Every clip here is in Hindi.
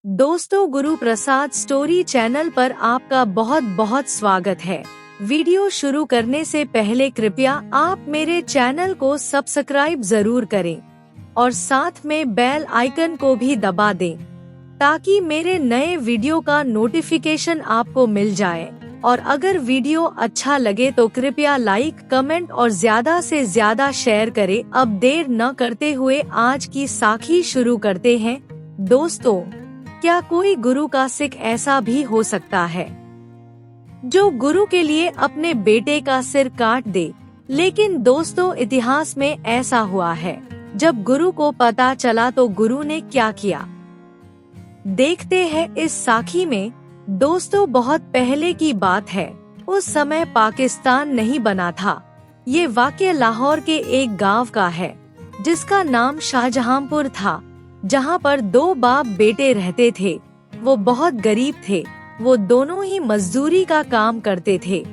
दोस्तों, गुरु प्रसाद स्टोरी चैनल पर आपका बहुत बहुत स्वागत है। वीडियो शुरू करने से पहले कृपया आप मेरे चैनल को सब्सक्राइब जरूर करें और साथ में बेल आइकन को भी दबा दें ताकि मेरे नए वीडियो का नोटिफिकेशन आपको मिल जाए। और अगर वीडियो अच्छा लगे तो कृपया लाइक, कमेंट और ज्यादा से ज्यादा शेयर करें। अब देर न करते हुए आज की साखी शुरू करते हैं। दोस्तों, क्या कोई गुरु का सिख ऐसा भी हो सकता है जो गुरु के लिए अपने बेटे का सिर काट दे? लेकिन दोस्तों, इतिहास में ऐसा हुआ है। जब गुरु को पता चला तो गुरु ने क्या किया, देखते हैं इस साखी में। दोस्तों, बहुत पहले की बात है। उस समय पाकिस्तान नहीं बना था। ये वाकया लाहौर के एक गांव का है जिसका नाम शाहजहांपुर था, जहाँ पर दो बाप बेटे रहते थे। वो बहुत गरीब थे। वो दोनों ही मजदूरी का काम करते थे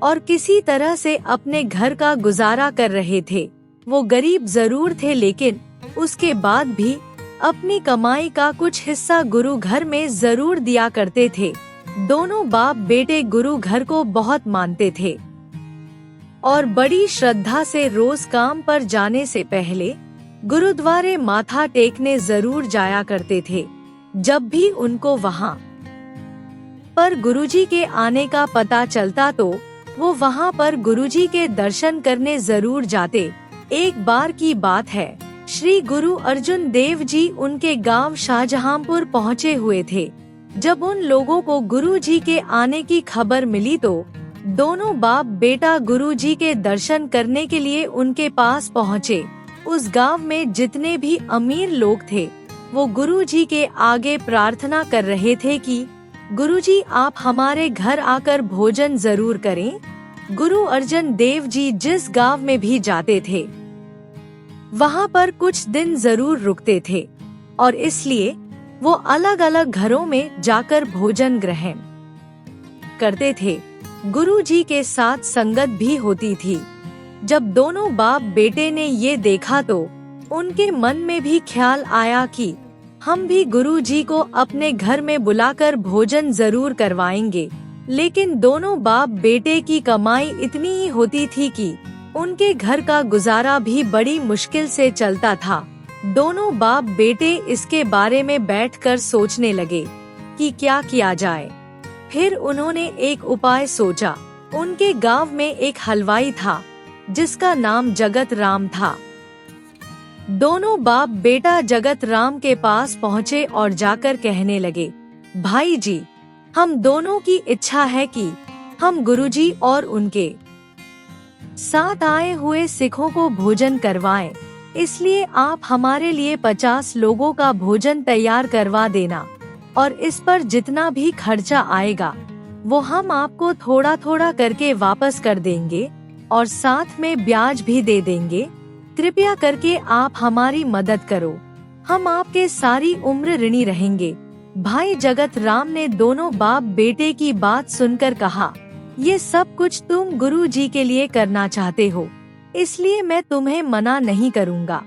और किसी तरह से अपने घर का गुजारा कर रहे थे। वो गरीब जरूर थे, लेकिन उसके बाद भी अपनी कमाई का कुछ हिस्सा गुरु घर में जरूर दिया करते थे। दोनों बाप बेटे गुरु घर को बहुत मानते थे और बड़ी श्रद्धा से रोज काम पर जाने से पहले गुरुद्वारे माथा टेकने जरूर जाया करते थे। जब भी उनको वहाँ पर गुरुजी के आने का पता चलता तो वो वहाँ पर गुरुजी के दर्शन करने जरूर जाते। एक बार की बात है, श्री गुरु अर्जुन देव जी उनके गांव शाहजहांपुर पहुँचे हुए थे। जब उन लोगों को गुरुजी के आने की खबर मिली तो दोनों बाप बेटा गुरुजी के दर्शन करने के लिए उनके पास पहुँचे। उस गांव में जितने भी अमीर लोग थे वो गुरुजी के आगे प्रार्थना कर रहे थे कि गुरुजी, आप हमारे घर आकर भोजन जरूर करें। गुरु अर्जन देव जी जिस गांव में भी जाते थे वहां पर कुछ दिन जरूर रुकते थे और इसलिए वो अलग अलग घरों में जाकर भोजन ग्रहण करते थे। गुरुजी के साथ संगत भी होती थी। जब दोनों बाप बेटे ने ये देखा तो उनके मन में भी ख्याल आया कि हम भी गुरुजी को अपने घर में बुलाकर भोजन जरूर करवाएंगे। लेकिन दोनों बाप बेटे की कमाई इतनी ही होती थी कि उनके घर का गुजारा भी बड़ी मुश्किल से चलता था। दोनों बाप बेटे इसके बारे में बैठकर सोचने लगे कि क्या किया जाए। फिर उन्होंने एक उपाय सोचा। उनके गांव में एक हलवाई था जिसका नाम जगत राम था। दोनों बाप बेटा जगत राम के पास पहुँचे और जाकर कहने लगे, भाई जी, हम दोनों की इच्छा है कि हम गुरुजी और उनके साथ आए हुए सिखों को भोजन करवाएं। इसलिए आप हमारे लिए 50 लोगों का भोजन तैयार करवा देना और इस पर जितना भी खर्चा आएगा वो हम आपको थोड़ा थोड़ा करके वापस कर देंगे और साथ में ब्याज भी दे देंगे। कृपया करके आप हमारी मदद करो, हम आपके सारी उम्र ऋणी रहेंगे। भाई जगत राम ने दोनों बाप बेटे की बात सुनकर कहा, ये सब कुछ तुम गुरु जी के लिए करना चाहते हो, इसलिए मैं तुम्हें मना नहीं करूँगा।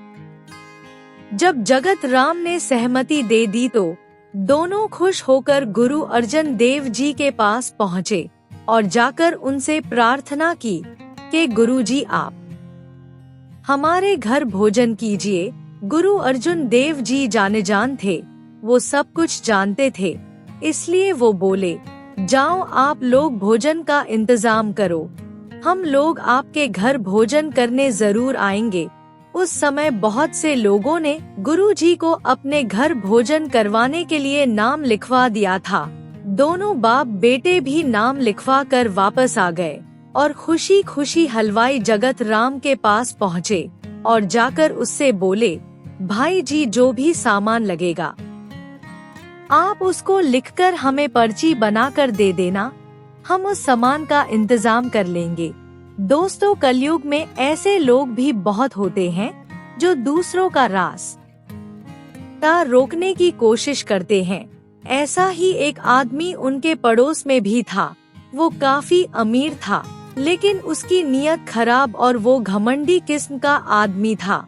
जब जगत राम ने सहमति दे दी तो दोनों खुश होकर गुरु अर्जन देव जी के पास पहुँचे और जाकर उनसे प्रार्थना की कि गुरुजी, आप हमारे घर भोजन कीजिए। गुरु अर्जुन देव जी जाने जान थे, वो सब कुछ जानते थे, इसलिए वो बोले, जाओ आप लोग भोजन का इंतजाम करो, हम लोग आपके घर भोजन करने जरूर आएंगे। उस समय बहुत से लोगों ने गुरुजी को अपने घर भोजन करवाने के लिए नाम लिखवा दिया था। दोनों बाप बेटे भी नाम लिखवा कर वापस आ गए और खुशी खुशी हलवाई जगत राम के पास पहुँचे और जाकर उससे बोले, भाई जी, जो भी सामान लगेगा आप उसको लिखकर हमें पर्ची बनाकर दे देना, हम उस सामान का इंतजाम कर लेंगे। दोस्तों, कलयुग में ऐसे लोग भी बहुत होते हैं जो दूसरों का रास्ता रोकने की कोशिश करते हैं। ऐसा ही एक आदमी उनके पड़ोस में भी था। वो काफी अमीर था, लेकिन उसकी नीयत खराब और वो घमंडी किस्म का आदमी था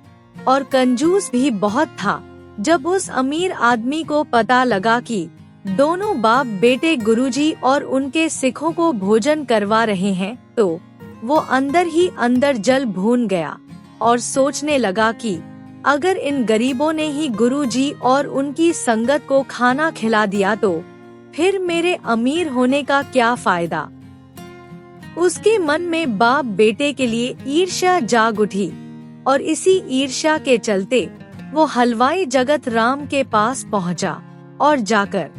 और कंजूस भी बहुत था। जब उस अमीर आदमी को पता लगा कि दोनों बाप बेटे गुरुजी और उनके सिखों को भोजन करवा रहे हैं, तो वो अंदर ही अंदर जल भून गया और सोचने लगा कि अगर इन गरीबों ने ही गुरुजी और उनकी संगत को खाना खिला दिया तो फिर मेरे अमीर होने का क्या फायदा। उसके मन में बाप बेटे के लिए ईर्ष्या जाग उठी और इसी ईर्ष्या के चलते वो हलवाई जगत राम के पास पहुंचा और जाकर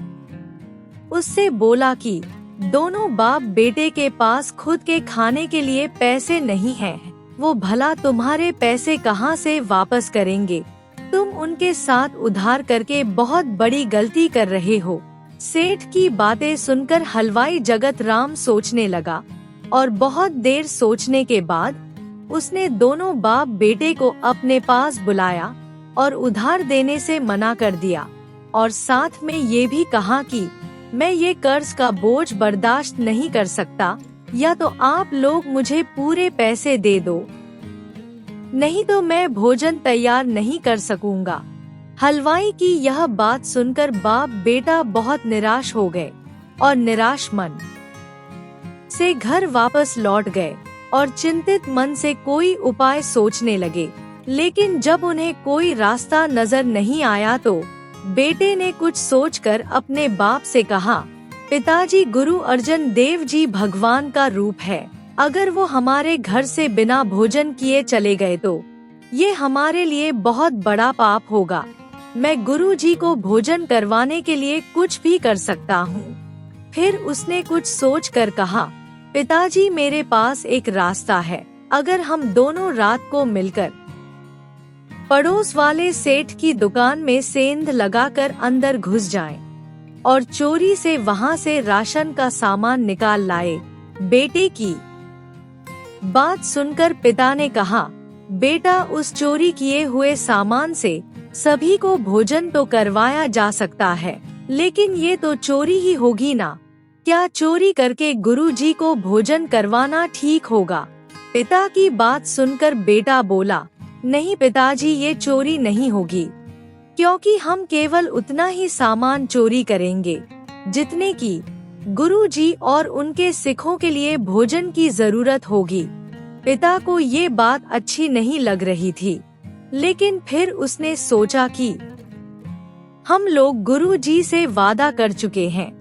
उससे बोला कि दोनों बाप बेटे के पास खुद के खाने के लिए पैसे नहीं हैं, वो भला तुम्हारे पैसे कहाँ से वापस करेंगे, तुम उनके साथ उधार करके बहुत बड़ी गलती कर रहे हो। सेठ की बातें सुनकर हलवाई जगत राम सोचने लगा और बहुत देर सोचने के बाद उसने दोनों बाप बेटे को अपने पास बुलाया और उधार देने से मना कर दिया और साथ में ये भी कहा कि मैं ये कर्ज का बोझ बर्दाश्त नहीं कर सकता, या तो आप लोग मुझे पूरे पैसे दे दो, नहीं तो मैं भोजन तैयार नहीं कर सकूंगा। हलवाई की यह बात सुनकर बाप बेटा बहुत निराश हो गए और निराश मन से घर वापस लौट गए और चिंतित मन से कोई उपाय सोचने लगे। लेकिन जब उन्हें कोई रास्ता नजर नहीं आया तो बेटे ने कुछ सोचकर अपने बाप से कहा, पिताजी, गुरु अर्जन देव जी भगवान का रूप है। अगर वो हमारे घर से बिना भोजन किए चले गए तो ये हमारे लिए बहुत बड़ा पाप होगा। मैं गुरु जी को भोजन करवाने के लिए कुछ भी कर सकता हूँ। फिर उसने कुछ सोचकर कहा, पिताजी, मेरे पास एक रास्ता है। अगर हम दोनों रात को मिलकर पड़ोस वाले सेठ की दुकान में सेंध लगाकर अंदर घुस जाएं और चोरी से वहां से राशन का सामान निकाल लाए। बेटे की बात सुनकर पिता ने कहा, बेटा, उस चोरी किए हुए सामान से सभी को भोजन तो करवाया जा सकता है, लेकिन ये तो चोरी ही होगी ना। क्या चोरी करके गुरुजी को भोजन करवाना ठीक होगा? पिता की बात सुनकर बेटा बोला, नहीं पिताजी, ये चोरी नहीं होगी, क्योंकि हम केवल उतना ही सामान चोरी करेंगे जितने की गुरुजी और उनके सिखों के लिए भोजन की जरूरत होगी। पिता को ये बात अच्छी नहीं लग रही थी, लेकिन फिर उसने सोचा कि हम लोग गुरुजी से वादा कर चुके हैं।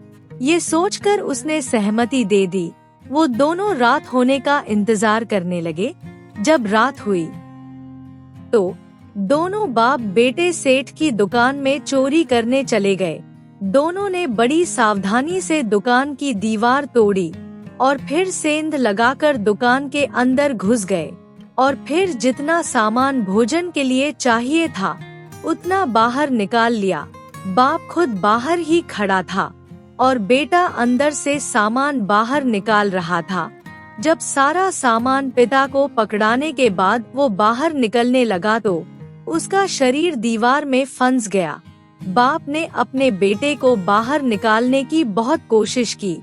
ये सोचकर उसने सहमति दे दी। वो दोनों रात होने का इंतजार करने लगे। जब रात हुई तो दोनों बाप बेटे सेठ की दुकान में चोरी करने चले गए। दोनों ने बड़ी सावधानी से दुकान की दीवार तोड़ी और फिर सेंध लगाकर दुकान के अंदर घुस गए और फिर जितना सामान भोजन के लिए चाहिए था उतना बाहर निकाल लिया। बाप खुद बाहर ही खड़ा था और बेटा अंदर से सामान बाहर निकाल रहा था। जब सारा सामान पिता को पकड़ाने के बाद वो बाहर निकलने लगा तो उसका शरीर दीवार में फंस गया। बाप ने अपने बेटे को बाहर निकालने की बहुत कोशिश की,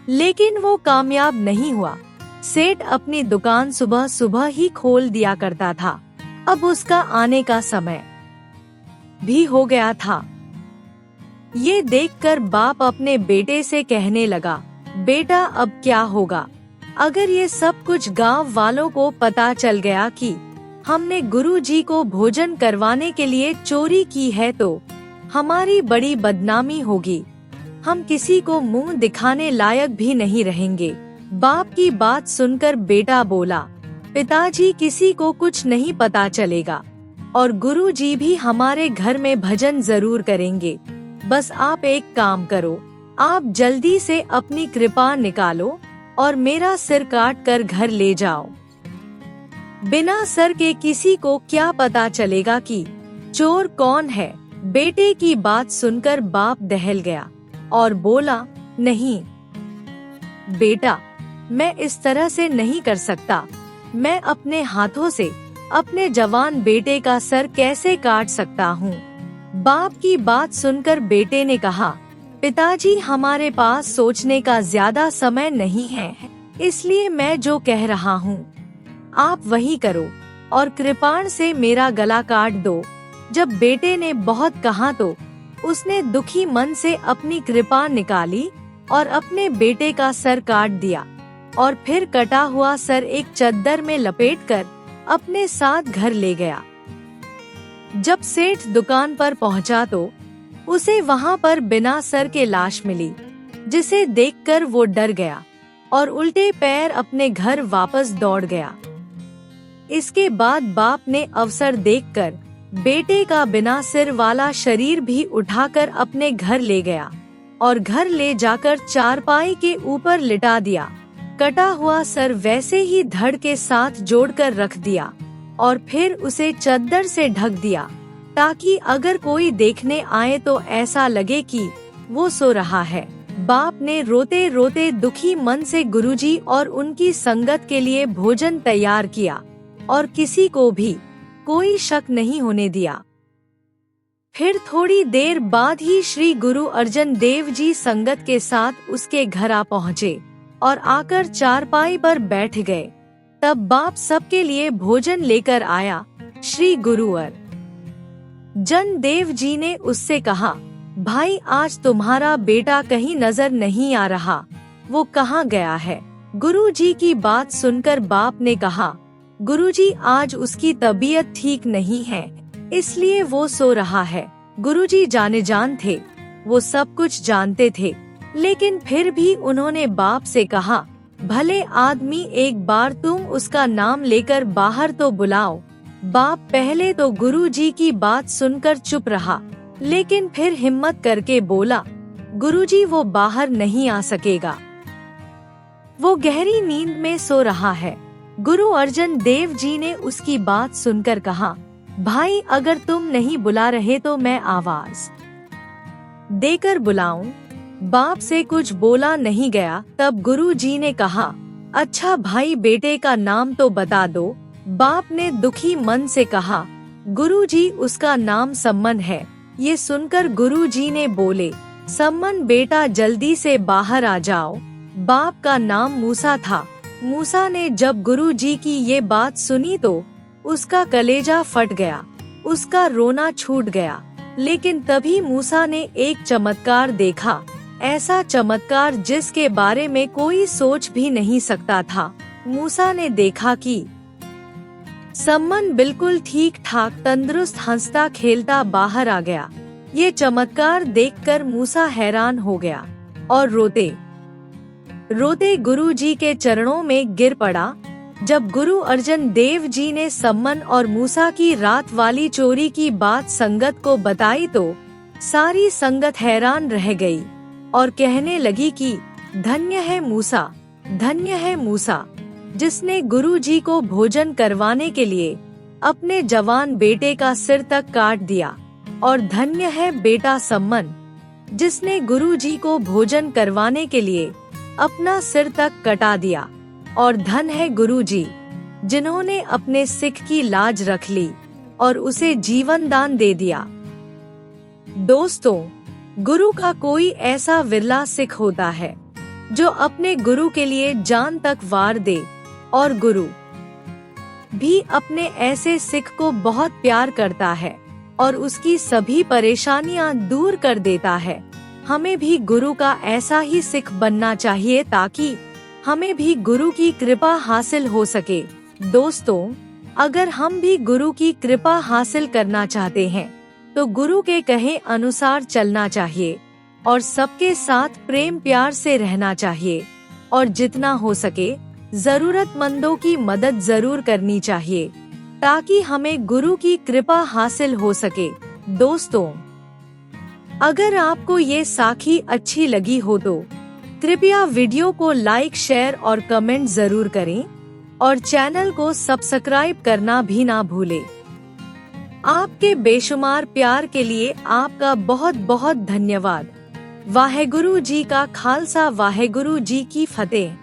लेकिन वो कामयाब नहीं हुआ। सेठ अपनी दुकान सुबह सुबह ही खोल दिया करता था। अब उसका आने का समय भी हो गया था। ये देखकर बाप अपने बेटे से कहने लगा, बेटा, अब क्या होगा? अगर ये सब कुछ गांव वालों को पता चल गया कि हमने गुरुजी को भोजन करवाने के लिए चोरी की है तो हमारी बड़ी बदनामी होगी। हम किसी को मुंह दिखाने लायक भी नहीं रहेंगे। बाप की बात सुनकर बेटा बोला, पिताजी, किसी को कुछ नहीं पता चलेगा और गुरुजी भी हमारे घर में भजन जरूर करेंगे। बस आप एक काम करो, आप जल्दी से अपनी कृपा निकालो और मेरा सिर काट कर घर ले जाओ। बिना सर के किसी को क्या पता चलेगा कि चोर कौन है? बेटे की बात सुनकर बाप दहल गया और बोला, नहीं बेटा, मैं इस तरह से नहीं कर सकता। मैं अपने हाथों से अपने जवान बेटे का सर कैसे काट सकता हूँ? बाप की बात सुनकर बेटे ने कहा, पिताजी, हमारे पास सोचने का ज्यादा समय नहीं है, इसलिए मैं जो कह रहा हूँ आप वही करो और कृपाण से मेरा गला काट दो। जब बेटे ने बहुत कहा तो उसने दुखी मन से अपनी कृपा निकाली और अपने बेटे का सर काट दिया और फिर कटा हुआ सर एक चद्दर में लपेटकर अपने साथ घर ले गया। जब सेठ दुकान पर पहुंचा तो उसे वहां पर बिना सर के लाश मिली, जिसे देखकर वो डर गया और उल्टे पैर अपने घर वापस दौड़ गया। इसके बाद बाप ने अवसर देखकर बेटे का बिना सिर वाला शरीर भी उठाकर अपने घर ले गया और घर ले जाकर चारपाई के ऊपर लिटा दिया। कटा हुआ सर वैसे ही धड़ के साथ जोड़कर रख दिया और फिर उसे चद्दर से ढक दिया, ताकि अगर कोई देखने आए तो ऐसा लगे कि वो सो रहा है। बाप ने रोते रोते दुखी मन से गुरुजी और उनकी संगत के लिए भोजन तैयार किया और किसी को भी कोई शक नहीं होने दिया। फिर थोड़ी देर बाद ही श्री गुरु अर्जन देव जी संगत के साथ उसके घर आ पहुँचे और आकर चारपाई पर बैठ गए। तब बाप सबके लिए भोजन लेकर आया। श्री गुरु अर्जन देव जी ने उससे कहा, भाई आज तुम्हारा बेटा कहीं नजर नहीं आ रहा, वो कहाँ गया है? गुरुजी की बात सुनकर बाप ने कहा, गुरुजी आज उसकी तबीयत ठीक नहीं है, इसलिए वो सो रहा है। गुरुजी जाने जान थे, वो सब कुछ जानते थे, लेकिन फिर भी उन्होंने बाप से कहा, भले आदमी एक बार तुम उसका नाम लेकर बाहर तो बुलाओ। बाप पहले तो गुरुजी की बात सुनकर चुप रहा, लेकिन फिर हिम्मत करके बोला, गुरुजी वो बाहर नहीं आ सकेगा, वो गहरी नींद में सो रहा है। गुरु अर्जन देव जी ने उसकी बात सुनकर कहा, भाई अगर तुम नहीं बुला रहे तो मैं आवाज देकर बुलाऊं? बाप से कुछ बोला नहीं गया। तब गुरु जी ने कहा, अच्छा भाई बेटे का नाम तो बता दो। बाप ने दुखी मन से कहा, गुरुजी उसका नाम सम्मन है। ये सुनकर गुरुजी ने बोले, सम्मन बेटा जल्दी से बाहर आ जाओ। बाप का नाम मूसा था। मूसा ने जब गुरुजी की ये बात सुनी तो उसका कलेजा फट गया, उसका रोना छूट गया। लेकिन तभी मूसा ने एक चमत्कार देखा, ऐसा चमत्कार जिसके बारे में कोई सोच भी नहीं सकता था। मूसा ने देखा कि सम्मन बिल्कुल ठीक ठाक तंदुरुस्त हंसता खेलता बाहर आ गया। ये चमत्कार देखकर मूसा हैरान हो गया और रोते रोते गुरुजी के चरणों में गिर पड़ा। जब गुरु अर्जन देव जी ने सम्मन और मूसा की रात वाली चोरी की बात संगत को बताई तो सारी संगत हैरान रह गई और कहने लगी कि धन्य है मूसा, धन्य है मूसा, जिसने गुरुजी को भोजन करवाने के लिए अपने जवान बेटे का सिर तक काट दिया, और धन्य है बेटा सम्मन, जिसने गुरुजी को भोजन करवाने के लिए अपना सिर तक कटा दिया, और धन है गुरुजी, जिन्होंने अपने सिख की लाज रख ली और उसे जीवन दान दे दिया। दोस्तों, गुरु का कोई ऐसा विरला सिख होता है जो अपने गुरु के लिए जान तक वार दे, और गुरु भी अपने ऐसे सिख को बहुत प्यार करता है और उसकी सभी परेशानियां दूर कर देता है। हमें भी गुरु का ऐसा ही सिख बनना चाहिए ताकि हमें भी गुरु की कृपा हासिल हो सके। दोस्तों, अगर हम भी गुरु की कृपा हासिल करना चाहते हैं तो गुरु के कहे अनुसार चलना चाहिए और सबके साथ प्रेम प्यार से रहना चाहिए, और जितना हो सके जरूरतमंदों की मदद जरूर करनी चाहिए ताकि हमें गुरु की कृपा हासिल हो सके। दोस्तों, अगर आपको ये साखी अच्छी लगी हो तो कृपया वीडियो को लाइक, शेयर और कमेंट जरूर करें और चैनल को सब्सक्राइब करना भी ना भूलें। आपके बेशुमार प्यार के लिए आपका बहुत बहुत धन्यवाद। वाहेगुरु जी का खालसा, वाहेगुरु जी की फतेह।